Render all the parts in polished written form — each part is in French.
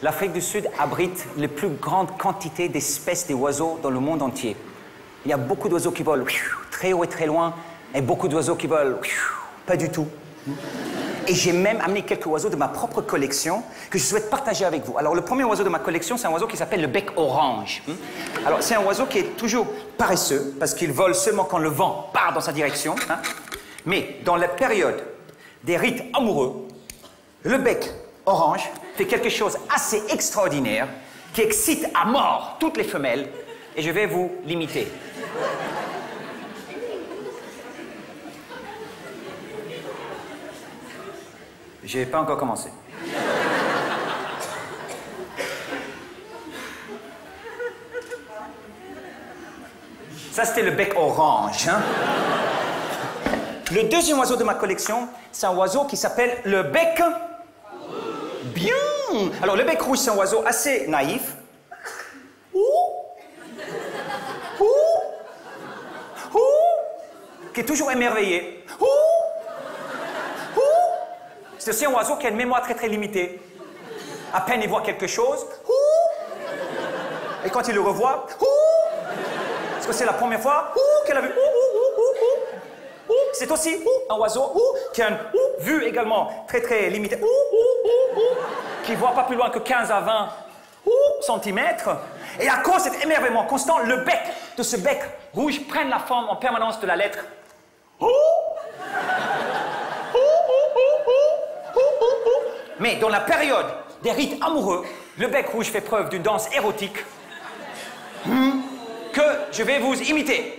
L'Afrique du Sud abrite les plus grandes quantités d'espèces d'oiseaux dans le monde entier. Il y a beaucoup d'oiseaux qui volent très haut et très loin, et beaucoup d'oiseaux qui volent pas du tout. Et j'ai même amené quelques oiseaux de ma propre collection que je souhaite partager avec vous. Alors, le premier oiseau de ma collection, c'est un oiseau qui s'appelle le bec orange. Alors, c'est un oiseau qui est toujours paresseux, parce qu'il vole seulement quand le vent part dans sa direction. Mais dans la période des rites amoureux, le bec orange fait quelque chose assez extraordinaire qui excite à mort toutes les femelles, et je vais vous l'imiter. Je n'ai pas encore commencé. Ça, c'était le bec orange. Le deuxième oiseau de ma collection, c'est un oiseau qui s'appelle le bec... Bien. Alors, le bec rouge, c'est un oiseau assez naïf. Qui est toujours émerveillé. C'est aussi un oiseau qui a une mémoire très très limitée. À peine il voit quelque chose, et quand il le revoit, parce que c'est la première fois qu'elle a vu. C'est aussi un oiseau qui a une vue également très très limitée, qui ne voit pas plus loin que 15 à 20 centimètres. Et à cause de cet émerveillement constant, le bec de ce bec rouge prend la forme en permanence de la lettre Mais dans la période des rites amoureux, le bec rouge fait preuve d'une danse érotique que je vais vous imiter.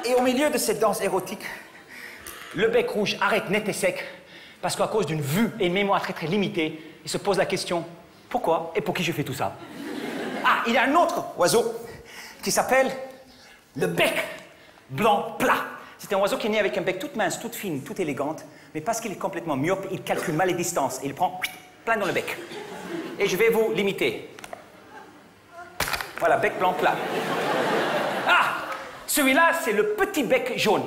Et au milieu de cette danse érotique, le bec rouge arrête net et sec parce qu'à cause d'une vue et une mémoire très très limitée, il se pose la question « Pourquoi et pour qui je fais tout ça ?» Ah, il y a un autre oiseau qui s'appelle le bec blanc plat. C'est un oiseau qui est né avec un bec toute mince, toute fine, toute élégante, mais parce qu'il est complètement myope, il calcule mal les distances et il prend plein dans le bec. Et je vais vous l'imiter. Voilà, bec blanc plat. Ah! Celui-là, c'est le petit bec jaune.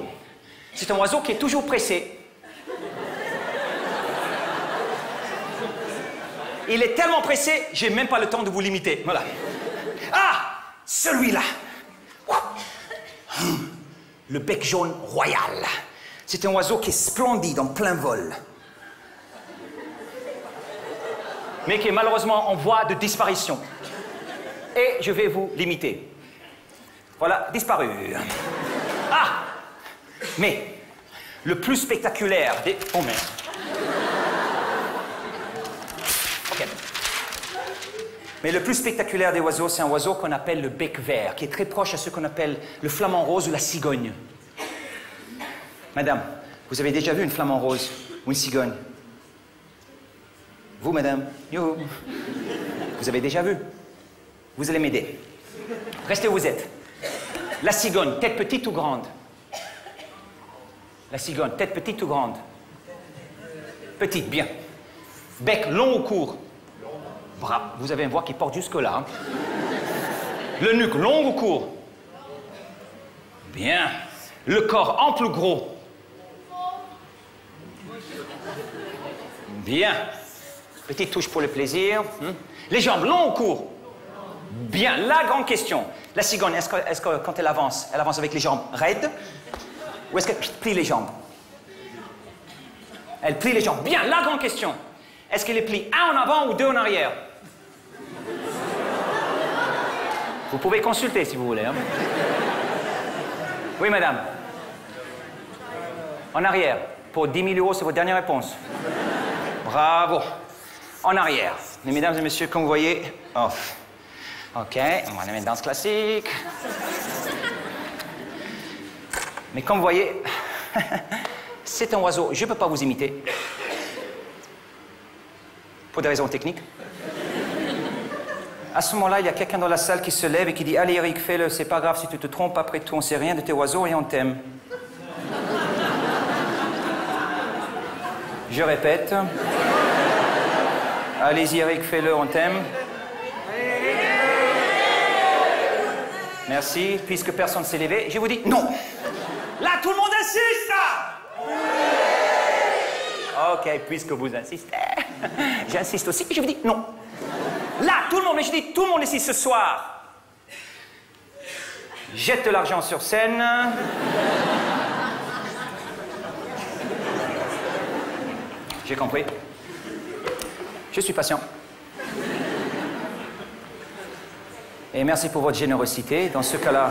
C'est un oiseau qui est toujours pressé. Il est tellement pressé, j'ai même pas le temps de vous l'imiter. Voilà. Ah! Celui-là. Le bec jaune royal. C'est un oiseau qui est splendide en plein vol. Mais qui est malheureusement en voie de disparition. Et je vais vous l'imiter. Voilà, disparu. Ah! Mais le plus spectaculaire des... Oh merde. Ok. Mais le plus spectaculaire des oiseaux, c'est un oiseau qu'on appelle le bec vert, qui est très proche à ce qu'on appelle le flamant rose ou la cigogne. Madame, vous avez déjà vu une flamant rose ou une cigogne? Vous, madame? Youhou. Vous avez déjà vu? Vous allez m'aider. Restez où vous êtes. La cigogne, tête petite ou grande? La cigogne, tête petite ou grande? Petite, bien. Bec long ou court? Bravo, vous avez une voix qui porte jusque-là. Le nuque, long ou court? Bien. Le corps ample ou gros? Bien. Petite touche pour le plaisir. Les jambes, long ou court? Bien. La grande question. La cigogne, est-ce que quand elle avance avec les jambes raides? Ou est-ce qu'elle plie les jambes? Elle plie les jambes. Bien. La grande question. Est-ce qu'elle les plie un en avant ou deux en arrière? Vous pouvez consulter si vous voulez. Hein. Oui, madame. En arrière. Pour 10 000 €, c'est votre dernière réponse. Bravo. En arrière. Mais mesdames et messieurs, comme vous voyez... Oh. OK, on va la mettre danse classique. Mais comme vous voyez, c'est un oiseau. Je ne peux pas vous imiter. Pour des raisons techniques. À ce moment-là, il y a quelqu'un dans la salle qui se lève et qui dit « Allez Eric, fais-le, c'est pas grave si tu te trompes, après tout, on sait rien de tes oiseaux et on t'aime. » Je répète. « Allez-y Eric, fais-le, on t'aime. » Merci. Puisque personne ne s'est levé, je vous dis « Non !» Là, tout le monde insiste. OK, puisque vous insistez, j'insiste aussi et je vous dis « Non !» Là, tout le monde, mais je dis tout le monde ici ce soir. Jette de l'argent sur scène. J'ai compris. Je suis patient. Et merci pour votre générosité. Dans ce cas-là,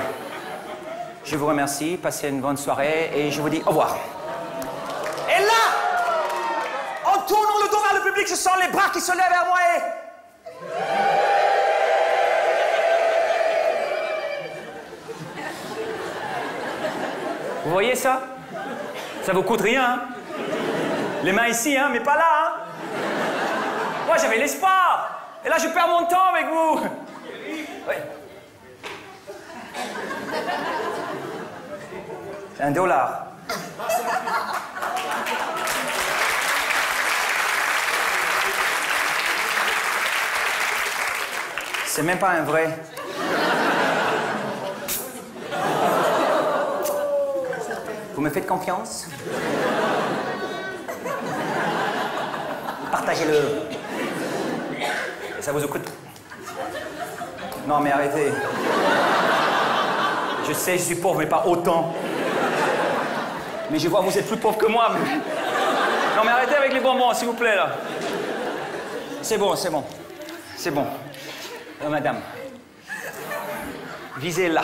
je vous remercie. Passez une bonne soirée et je vous dis au revoir. Et là, en tournant le dos vers le public, je sens les bras qui se lèvent vers moi et... Vous voyez ça? Ça vous coûte rien, hein? Les mains ici, hein, mais pas là, hein? Moi, j'avais l'espoir. Et là, je perds mon temps avec vous. Oui. C'est $1. C'est même pas un vrai. Vous me faites confiance? Partagez-le. Et ça vous coûte... Non, mais arrêtez. Je sais, je suis pauvre, mais pas autant. Mais je vois que vous êtes plus pauvre que moi. Mais... Non, mais arrêtez avec les bonbons, s'il vous plaît, là. C'est bon, c'est bon. C'est bon. Madame, visez là.